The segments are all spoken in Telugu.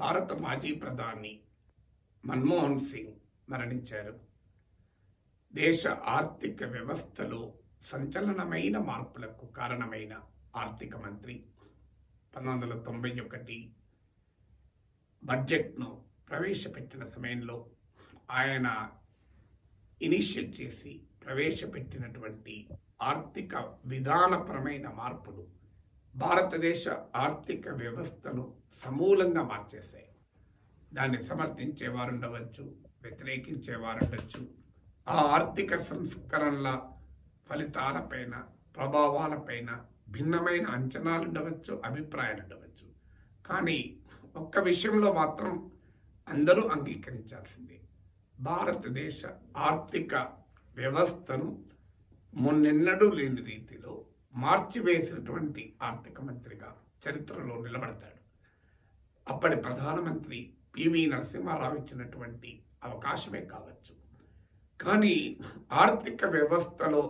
భారత మాజీ ప్రధాని మన్మోహన్ సింగ్ మరణించారు. దేశ ఆర్థిక వ్యవస్థలో సంచలనమైన మార్పులకు కారణమైన ఆర్థిక మంత్రి 1991 బడ్జెట్ను ప్రవేశపెట్టిన సమయంలో ఆయన ఇనిషియేట్ చేసి ప్రవేశపెట్టినటువంటి ఆర్థిక విధానపరమైన మార్పులు భారతదేశ ఆర్థిక వ్యవస్థను సమూలంగా మార్చేశాయి. దాన్ని సమర్థించేవారు ఉండవచ్చు, వ్యతిరేకించేవారు ఉండొచ్చు. ఆ ఆర్థిక సంస్కరణల ఫలితాలపైన, ప్రభావాలపైన భిన్నమైన అంచనాలు ఉండవచ్చు, అభిప్రాయాలు ఉండవచ్చు. కానీ ఒక్క విషయంలో మాత్రం అందరూ అంగీకరించాల్సిందే. భారతదేశ ఆర్థిక వ్యవస్థను మున్నెన్నడూ లేని రీతిలో మార్చివేసినటువంటి ఆర్థిక మంత్రిగా చరిత్రలో నిలబడతాడు. అప్పటి ప్రధానమంత్రి పివి నరసింహారావు ఇచ్చినటువంటి అవకాశమే కావచ్చు. కానీ ఆర్థిక వ్యవస్థలో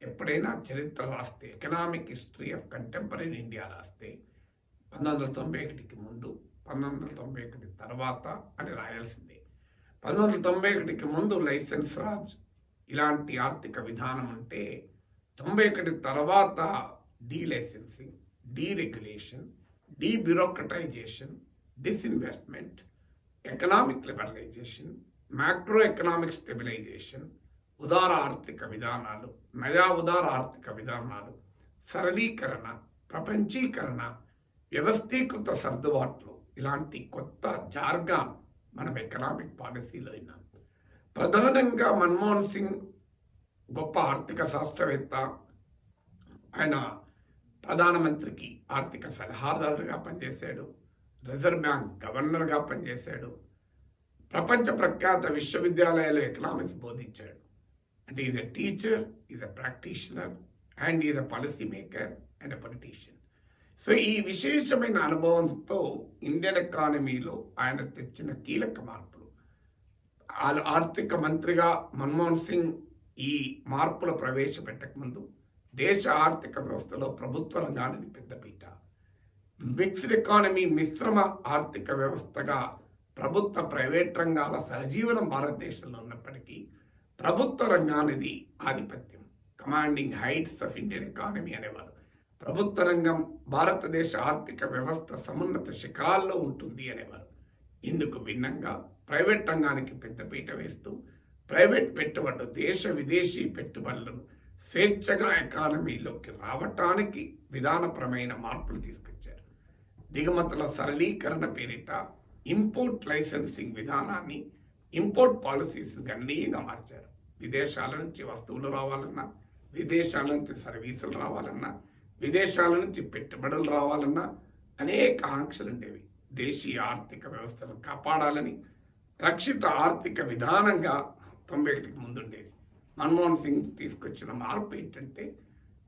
ఎప్పుడైనా చరిత్ర రాస్తే, economic history of contemporary India రాస్తే 1991కి ముందు, 1991 తర్వాత అని రాయాల్సిందే. 1991కి ముందు లైసెన్స్ రాజ్ ఇలాంటి ఆర్థిక విధానం ఉంటే 91 తర్వాత delicensing, deregulation, debureaucratisation, disinvestment, economic liberalisation, macro economic stabilisation, ఉదార ఆర్థిక విధానాలు, నయా ఉదార ఆర్థిక విధానాలు, సరళీకరణ, ప్రపంచీకరణ, వ్యవస్థీకృత సర్దుబాట్లు, ఇలాంటి కొత్త జార్గాన్ మనం ఎకనామిక్ పాలసీలో విన్నాం. ప్రధానంగా మన్మోహన్ సింగ్ గొప్ప ఆర్థిక శాస్త్రవేత్త. ఆయన ప్రధానమంత్రికి ఆర్థిక సలహాదారుగా పనిచేశాడు, రిజర్వ్ బ్యాంక్ గవర్నర్గా పనిచేశాడు, ప్రపంచ ప్రఖ్యాత విశ్వవిద్యాలయాల్లో ఎకనామిక్స్ బోధించాడు. అంటే is a teacher, is a practitioner and is a policy maker and a politician. So ఈ విశేషమైన అనుభవంతో ఇండియన్ ఎకానమీలో ఆయన తెచ్చిన కీలక మార్పులు, ఆర్థిక మంత్రిగా మన్మోహన్ సింగ్ ఈ మార్పులు ప్రవేశపెట్టక ముందు దేశ ఆర్థిక వ్యవస్థలో ప్రభుత్వ రంగానికి పెద్దపీట. మిక్స్డ్ ఎకానమీ, మిశ్రమ ఆర్థిక వ్యవస్థగా ప్రభుత్వ ప్రైవేట్ రంగాల సహజీవనం భారతదేశంలో ఉన్నప్పటికీ ప్రభుత్వ రంగానిది ఆధిపత్యం. Commanding heights of Indian economy అనేవారు. ప్రభుత్వ రంగం భారతదేశ ఆర్థిక వ్యవస్థ సమున్నత శిఖరాల్లో ఉంటుంది అనేవారు. ఇందుకు భిన్నంగా ప్రైవేట్ రంగానికి పెద్దపీట వేస్తూ ప్రైవేట్ పెట్టుబడులు, దేశ విదేశీ పెట్టుబడులను స్వేచ్ఛగా ఎకానమీలోకి రావటానికి విధానపరమైన మార్పులు తీసుకొచ్చారు. దిగుమతుల సరళీకరణ పేరిట ఇంపోర్ట్ లైసెన్సింగ్ విధానాన్ని, ఇంపోర్ట్ పాలసీస్ గణనీయంగా మార్చారు. విదేశాల నుంచి వస్తువులు రావాలన్నా, విదేశాల నుంచి సర్వీసులు రావాలన్నా, విదేశాల నుంచి పెట్టుబడులు రావాలన్నా అనేక ఆంక్షలు ఉండేవి. దేశీయ ఆర్థిక వ్యవస్థను కాపాడాలని రక్షిత ఆర్థిక విధానంగా 91కి ముందు ఉండేది. మన్మోహన్ సింగ్ తీసుకొచ్చిన మార్పు ఏంటంటే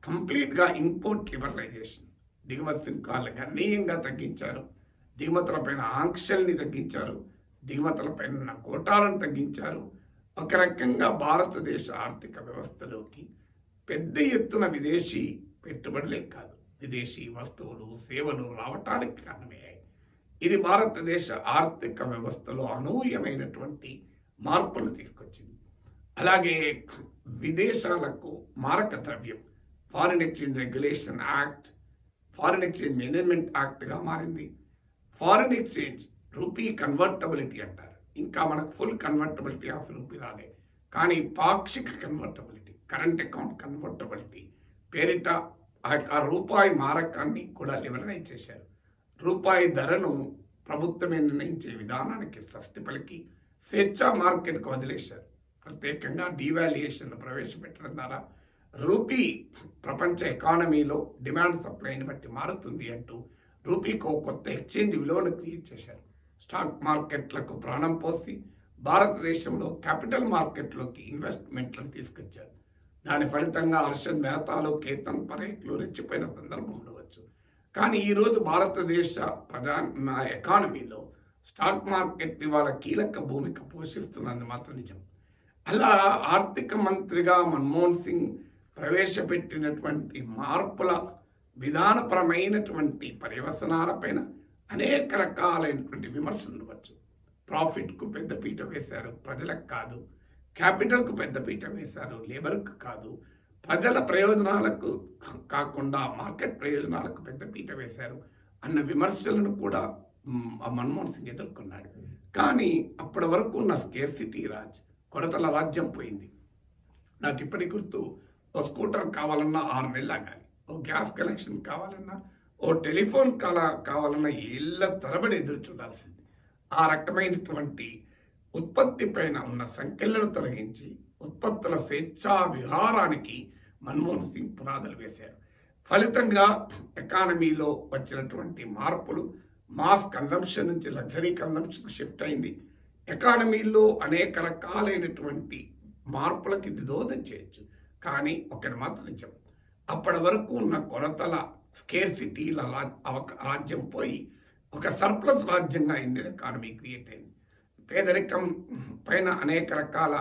కంప్లీట్గా ఇంపోర్ట్ లిబరలైజేషన్. దిగుమతి సుంకాలను గణనీయంగా తగ్గించారు, దిగుమతులపైన ఆంక్షల్ని తగ్గించారు, దిగుమతులపైన ఉన్న కోటాలను తగ్గించారు. ఒక రకంగా భారతదేశ ఆర్థిక వ్యవస్థలోకి పెద్ద ఎత్తున విదేశీ పెట్టుబడులే కాదు, విదేశీ వస్తువులు, సేవలు రావటానికి కారణమయ్యాయి. ఇది భారతదేశ ఆర్థిక వ్యవస్థలో అనూహ్యమైనటువంటి మార్పులు తీసుకొచ్చింది. అలాగే విదేశాలకు మారక ద్రవ్యం, foreign exchange regulation act, foreign exchange management యాక్ట్గా మారింది. ఫారిన్ ఎక్స్చేంజ్ రూపీ కన్వర్టబిలిటీ అంటారు. ఇంకా మనకు ఫుల్ కన్వర్టబిలిటీ ఆఫ్ రూపీ రాలే, కానీ పాక్షిక కన్వర్టబిలిటీ, కరెంట్ అకౌంట్ కన్వర్టబిలిటీ పేరిట ఆ రూపాయి మారకాన్ని కూడా లిబరలైజ్ చేశారు. రూపాయి ధరను ప్రభుత్వమే నిర్ణయించే విధానానికి స్వస్తి పలికి స్వేచ్ఛా మార్కెట్కు వదిలేశారు. ప్రత్యేకంగా డీవాల్యుయేషన్ ప్రవేశపెట్టడం ద్వారా రూపీ ప్రపంచ ఎకానమీలో డిమాండ్ సప్లైని బట్టి మారుతుంది అంటూ రూపీకి కొత్త ఎక్స్చేంజ్ విలువను క్రియేట్ చేశారు. స్టాక్ మార్కెట్లకు ప్రాణం పోసి భారతదేశంలో క్యాపిటల్ మార్కెట్లోకి ఇన్వెస్ట్మెంట్లను తీసుకొచ్చారు. దాని ఫలితంగా హర్షద్ మెహతాలు, కేతన్ పరేఖ్లు రెచ్చిపోయిన సందర్భం ఉండవచ్చు. కానీ ఈరోజు భారతదేశ ఎకానమీలో స్టాక్ మార్కెట్ ఇవాళ కీలక భూమిక పోషిస్తున్నది మాత్రం నిజం. అలా ఆర్థిక మంత్రిగా మన్మోహన్ సింగ్ ప్రవేశపెట్టినటువంటి మార్పుల విధానపరమైనటువంటి పర్యవసనాలపైన అనేక రకాలైనటువంటి విమర్శలు ఉండవచ్చు. ప్రాఫిట్కు పెద్దపీట వేశారు, ప్రజలకు కాదు. క్యాపిటల్కు పెద్దపీట వేశారు, లేబర్కు కాదు. ప్రజల ప్రయోజనాలకు కాకుండా మార్కెట్ ప్రయోజనాలకు పెద్దపీట వేశారు అన్న విమర్శలను కూడా మన్మోహన్ సింగ్ ఎదుర్కొన్నాడు. కానీ అప్పటి వరకు ఉన్న స్కేర్సిటీ రాజ్, కొరతల రాజ్యం పోయింది. నాకు ఇప్పటికి గుర్తు, ఓ స్కూటర్ కావాలన్నా 6 నెలలు ఆగాలి, ఓ గ్యాస్ కనెక్షన్ కావాలన్నా, ఓ టెలిఫోన్ కావాలన్నా ఏళ్ళ తరబడి ఎదురు చూడాల్సింది. ఆ రకమైనటువంటి ఉత్పత్తి పైన ఉన్న సంఖ్యలను తొలగించి ఉత్పత్తుల స్వేచ్ఛా విహారానికి మన్మోహన్ సింగ్ పునాదులు వేశారు. ఫలితంగా ఎకానమీలో వచ్చినటువంటి మార్పులు మాస్ కన్జంప్షన్ నుంచి లగ్జరీ కన్జంప్షన్ షిఫ్ట్ అయింది. ఎకానమీలో అనేక రకాలైనటువంటి మార్పులకు ఇది దోహదం చేయొచ్చు. కానీ ఒకటి మాత్రం నిజం, అప్పటి వరకు ఉన్న కొరతల స్కేర్సిటీల రాజ్యం పోయి ఒక సర్ప్లస్ రాజ్యంగా ఇండియన్ ఎకానమీ క్రియేట్ అయింది. పేదరికం పైన అనేక రకాల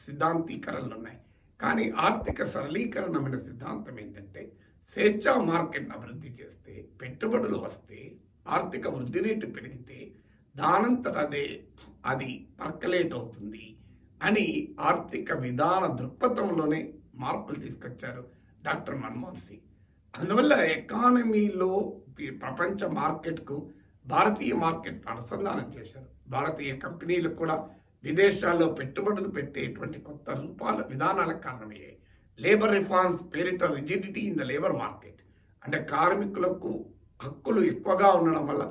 సిద్ధాంతీకరణలు ఉన్నాయి. కానీ ఆర్థిక సరళీకరణమైన సిద్ధాంతం ఏంటంటే, స్వేచ్ఛా మార్కెట్ను అభివృద్ధి చేస్తే, పెట్టుబడులు వస్తే, ఆర్థిక వృద్ధి రేటు పెరిగితే దానంతట అదే అది పర్కలేట్ అవుతుంది అని ఆర్థిక విధాన దృక్పథంలోనే మార్పులు తీసుకొచ్చారు డాక్టర్ మన్మోహన్ సింగ్. అందువల్ల ఎకానమీలో ప్రపంచ మార్కెట్కు భారతీయ మార్కెట్ అనుసంధానం చేశారు. భారతీయ కంపెనీలు కూడా విదేశాల్లో పెట్టుబడులు పెట్టేటువంటి కొత్త విధానాలకు కారణమయ్యాయి. లేబర్ రిఫార్మ్స్ పేరిట rigidity in the labour market, అంటే కార్మికులకు హక్కులు ఎక్కువగా ఉండడం వల్ల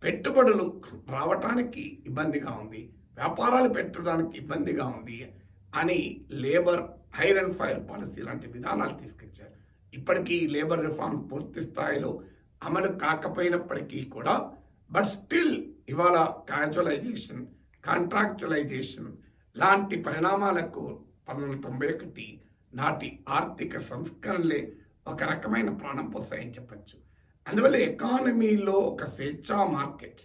పెట్టుబడులు రావటానికి ఇబ్బందిగా ఉంది, వ్యాపారాలు పెట్టడానికి ఇబ్బందిగా ఉంది అని labour hire and fire policy లాంటి విధానాలు తీసుకొచ్చారు. ఇప్పటికీ లేబర్ రిఫార్మ్ పూర్తి స్థాయిలో అమలు కాకపోయినప్పటికీ కూడా బట్ స్టిల్ ఇవాళ క్యాజువలైజేషన్, కాంట్రాక్చువలైజేషన్ లాంటి పరిణామాలకు 1991 నాటి ఆర్థిక సంస్కరణలే ఒక రకమైన ప్రాణం పోస్తాయని చెప్పచ్చు. అందువల్ల ఎకానమీలో ఒక స్వేచ్ఛా మార్కెట్,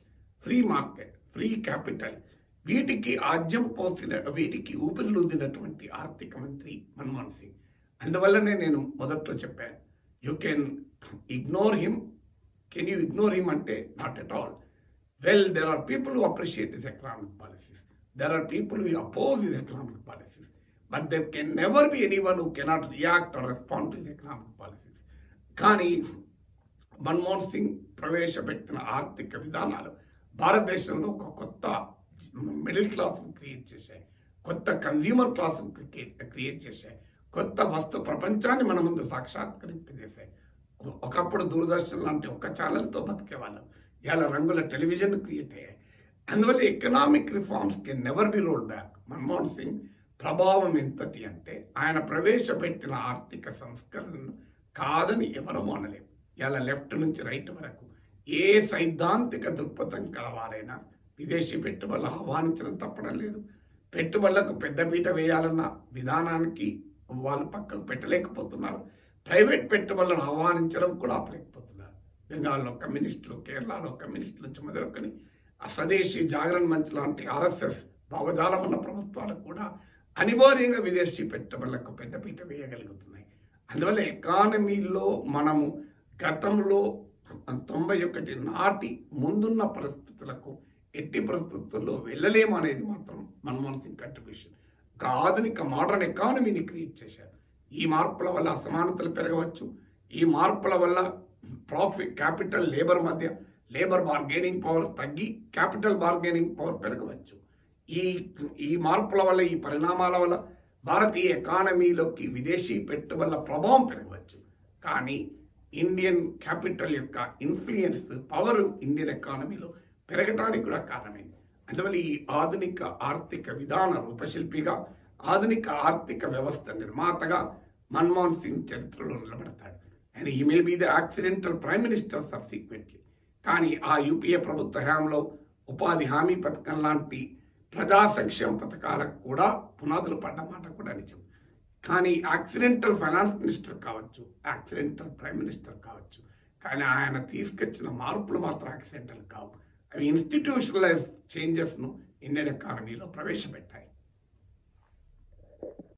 ఫ్రీ క్యాపిటల్, వీటికి ఆజ్యం పోసిన, వీటికి ఊపిరిలూదినటువంటి ఆర్థిక మంత్రి మన్మోహన్ సింగ్. అందువల్లనే నేను మొదట్లో చెప్పాను, you can ignore him. Can you ignore him అంటే not at all. Well, there are people who appreciate his economic policies. There are people who oppose his economic policies. But there can never be anyone who cannot react or respond to his economic policies. కానీ మన్మోహన్ సింగ్ ప్రవేశపెట్టిన ఆర్థిక విధానాలు భారతదేశంలో ఒక కొత్త మిడిల్ క్లాస్ను క్రియేట్ చేశాయి, కొత్త కన్జ్యూమర్ క్లాస్ను క్రియేట్ చేశాయి, కొత్త వస్తు ప్రపంచాన్ని మన ముందు సాక్షాత్కరింపజేశాయి. ఒకప్పుడు దూరదర్శన్ లాంటి ఒక ఛానల్తో బతికేవాళ్ళం, ఇలా రంగుల టెలివిజన్ క్రియేట్ అయ్యాయి. అందువల్ల economic reforms can never be roll back. Manmohan Singh ప్రభావం ఎంతటి అంటే ఆయన ప్రవేశపెట్టిన ఆర్థిక సంస్కరణను కాదని ఎవరూ అనలేము. ఇలా లెఫ్ట్ నుంచి రైట్ వరకు ఏ సైద్ధాంతిక దృక్పథం కలవారైనా విదేశీ పెట్టుబడులు ఆహ్వానించడం తప్పడం లేదు. పెట్టుబడులకు పెద్దపీట వేయాలన్న విధానానికి వాళ్ళు పక్కకు పెట్టలేకపోతున్నారు. ప్రైవేట్ పెట్టుబడులను ఆహ్వానించడం కూడా ఆపలేకపోతున్నారు. బెంగాల్లో కమ్యూనిస్టులు, కేరళలో కమ్యూనిస్టుల నుంచి మొదలుకొని స్వదేశీ జాగరణ్ మంచ్ లాంటి ఆర్ఎస్ఎస్ భావజాలం ఉన్న ప్రభుత్వాలు కూడా అనివార్యంగా విదేశీ పెట్టుబడులకు పెద్దపీట వేయగలుగుతున్నాయి. అందువల్ల ఎకానమీలో మనము గతంలో 91 నాటి ముందున్న పరిస్థితులకు ఎట్టి పరిస్థితుల్లో వెళ్ళలేము అనేది మాత్రం మన్మోహన్ సింగ్ కంట్రిబ్యూషన్. ఒక ఆధునిక మోడర్న్ ఎకానమీని క్రియేట్ చేశారు. ఈ మార్పుల వల్ల అసమానతలు పెరగవచ్చు. ఈ మార్పుల వల్ల క్యాపిటల్ లేబర్ మధ్య లేబర్ బార్గెనింగ్ పవర్ తగ్గి క్యాపిటల్ బార్గెనింగ్ పవర్ పెరగవచ్చు. ఈ మార్పుల వల్ల, ఈ పరిణామాల వల్ల భారతీయ ఎకానమీలోకి విదేశీ పెట్టుబడుల ప్రభావం పెరగవచ్చు. కానీ ఇండియన్ క్యాపిటల్ యొక్క ఇన్ఫ్లుయెన్స్, పవర్ ఇండియన్ ఎకానమీలో పెరగటానికి కూడా కారణమైంది. అందువల్ల ఈ ఆధునిక ఆర్థిక విధాన రూపశిల్పిగా, ఆధునిక ఆర్థిక వ్యవస్థ నిర్మాతగా మన్మోహన్ సింగ్ చరిత్రలో నిలబడతాడు. And he may be the accidental prime minister subsequently. కానీ ఆ యూపీఏ ప్రభుత్వ హయాంలో ఉపాధి హామీ పథకం లాంటి ప్రజా సంక్షేమ పథకాలకు కూడా పునాదులు పడ్డమాట కూడా నిజం. కానీ యాక్సిడెంటల్ ఫైనాన్స్ మినిస్టర్ కావచ్చు, యాక్సిడెంటల్ ప్రైమ్ మినిస్టర్ కావచ్చు, కానీ ఆయన తీసుకొచ్చిన మార్పులు మాత్రం యాక్సిడెంటల్ కావు. అవి ఇన్స్టిట్యూషనలైజ్ చేంజెస్ను ఇండియన్ ఎకానమీలో ప్రవేశపెట్టాయి.